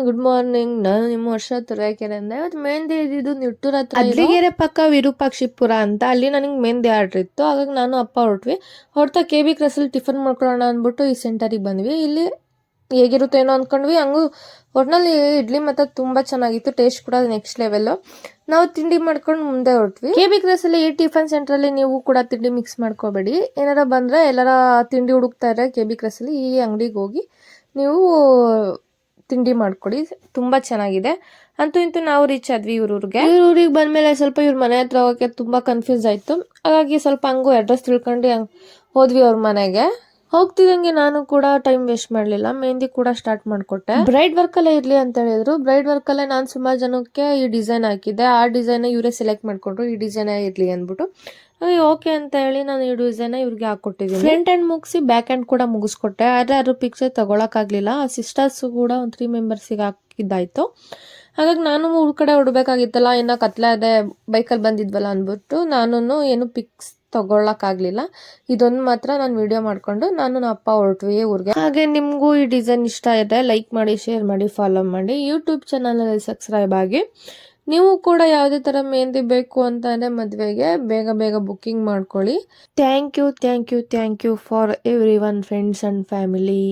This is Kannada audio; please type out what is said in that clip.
Good morning. ನಾನು ನಿಮ್ಮ ವರ್ಷ ತುರಾಕೆರೆಯಿಂದ. ಇವತ್ತು ಮೆಹಂದಿ ಇದ್ದಿದ್ದು ನಿಟ್ಟೂರ್ ಹತ್ರ ಅಡ್ಲಿಗೆರೆ ಪಕ್ಕ ವಿರೂಪಾಕ್ಷಿಪುರ ಅಂತ. ಅಲ್ಲಿ ನನಗೆ ಮೆಹಂದಿ ಆರ್ಡ್ರ್ ಇತ್ತು. ಹಾಗಾಗಿ ನಾನು ಅಪ್ಪ ಹೊರಡ್ತಾ KB ಕ್ರಾಸಲ್ಲಿ ಟಿಫನ್ ಮಾಡ್ಕೊಳ್ಳೋಣ ಅಂದ್ಬಿಟ್ಟು ಈ ಸೆಂಟರಿಗೆ ಬಂದ್ವಿ. ಇಲ್ಲಿ ಹೇಗಿರುತ್ತೆ ಏನೋ ಅಂದ್ಕೊಂಡ್ವಿ. ಹಂಗೂ ಒಟ್ನಲ್ಲಿ ಇಡ್ಲಿ ಮಾತ್ರ ತುಂಬ ಚೆನ್ನಾಗಿತ್ತು. ಟೇಸ್ಟ್ ಕೂಡ ನೆಕ್ಸ್ಟ್ ಲೆವೆಲ್ಲು. ನಾವು ತಿಂಡಿ ಮಾಡ್ಕೊಂಡು ಮುಂದೆ ಹೊರಟ್ವಿ. KB ಕ್ರಾಸಲ್ಲಿ ಈ ಟಿಫನ್ ಸೆಂಟ್ರಲ್ಲಿ ನೀವು ಕೂಡ ತಿಂಡಿ ಮಿಕ್ಸ್ ಮಾಡ್ಕೋಬೇಡಿ. ಏನಾರ ಬಂದರೆ ಎಲ್ಲರ ತಿಂಡಿ ಹುಡುಕ್ತಾ ಇದ್ರೆ KB ಕ್ರಾಸಲ್ಲಿ ಈ ಅಂಗಡಿಗೆ ಹೋಗಿ ನೀವು ತಿಂಡಿ ಮಾಡ್ಕೊಡಿ, ತುಂಬ ಚೆನ್ನಾಗಿದೆ. ಅಂತೂ ಇಂತೂ ನಾವು ರೀಚ್ ಆದ್ವಿ ಊರಿಗೆ ಬಂದ್ಮೇಲೆ ಸ್ವಲ್ಪ ಇವ್ರ ಮನೆ ಹತ್ರ ಹೋಗಕ್ಕೆ ತುಂಬಾ ಕನ್ಫ್ಯೂಸ್ ಆಯ್ತು. ಹಾಗಾಗಿ ಸ್ವಲ್ಪ ಹಂಗೂ ಅಡ್ರೆಸ್ ತಿಳ್ಕೊಂಡು ಹೋದ್ವಿ ಅವ್ರ ಮನೆಗೆ. ಹೋಗ್ತಿದಂಗೆ ನಾನು ಕೂಡ ಟೈಮ್ ವೇಸ್ಟ್ ಮಾಡಲಿಲ್ಲ, ಮೆಹಂದಿ ಕೂಡ ಸ್ಟಾರ್ಟ್ ಮಾಡಿಕೊಟ್ಟೆ. ಬ್ರೈಡ್ ವರ್ಕ್ ಅಲ್ಲೇ ಇರ್ಲಿ ಅಂತ ಹೇಳಿದ್ರು. ಬ್ರೈಡ್ ವರ್ಕ್ ಅಲ್ಲೇ ನಾನು ಸುಮಾರು ಜನಕ್ಕೆ ಈ ಡಿಸೈನ್ ಹಾಕಿದ್ದೆ. ಆ ಡಿಸೈನ್ ಇವರೇ ಸೆಲೆಕ್ಟ್ ಮಾಡ್ಕೊಂಡ್ರು, ಈ ಡಿಸೈನ್ ಇರ್ಲಿ ಅಂದ್ಬಿಟ್ಟು. ಓಕೆ ಅಂತ ಹೇಳಿ ನಾನು ಈ ಡಿಸೈನ್ ಇವ್ರಿಗೆ ಹಾಕೊಟ್ಟಿದ್ದೀನಿ. ಫ್ರಂಟ್ ಹ್ಯಾಂಡ್ ಮುಗಿಸಿ ಬ್ಯಾಕ್ ಹ್ಯಾಂಡ್ ಕೂಡ ಮುಗಿಸ್ಕೊಟ್ಟೆ. ಆದ್ರೆ ಅದು ಪಿಕ್ಚರ್ ತಗೊಳಕ್ಕಾಗ್ಲಿಲ್ಲ. ಸಿಸ್ಟರ್ಸ್ ಕೂಡ ಒಂದು 3 ಮೆಂಬರ್ಸಿಗೆ ಹಾಕಿದ್ದಾಯ್ತು. ಹಾಗಾಗಿ ನಾನು ಊರ್ ಕಡೆ ಹೊಡ್ಬೇಕಾಗಿತ್ತಲ್ಲ, ಇನ್ನ ಕತ್ಲೆ ಅದೇ ಬೈಕಲ್ಲಿ ಬಂದಿದ್ವಲ್ಲ ಅಂದ್ಬಿಟ್ಟು ನಾನು ಏನು ಪಿಕ್ಸ್ ತಗೊಳಕ್ಕಾಗ್ಲಿಲ್ಲ. ಇದೊಂದು ಮಾತ್ರ ನಾನು ವಿಡಿಯೋ ಮಾಡ್ಕೊಂಡು ನಮ್ಮ ಅಪ್ಪ ಹೊರಟ್ವಿ ಊರಿಗೆ. ಹಾಗೆ ನಿಮಗೂ ಈ ಡಿಸೈನ್ ಇಷ್ಟ ಇದೆ, ಲೈಕ್ ಮಾಡಿ, ಶೇರ್ ಮಾಡಿ, ಫಾಲೋ ಮಾಡಿ. ಯೂಟ್ಯೂಬ್ ಚಾನಲಲ್ಲಿ ಸಬ್ಸ್ಕ್ರೈಬ್ ಆಗಿ. ನೀವು ಕೂಡ ಯಾವುದೇ ಥರ ಮೆಹಂದಿ ಬೇಕು ಅಂತಂದರೆ ಮದುವೆಗೆ ಬೇಗ ಬುಕ್ಕಿಂಗ್ ಮಾಡ್ಕೊಳ್ಳಿ. Thank you for everyone, friends and family.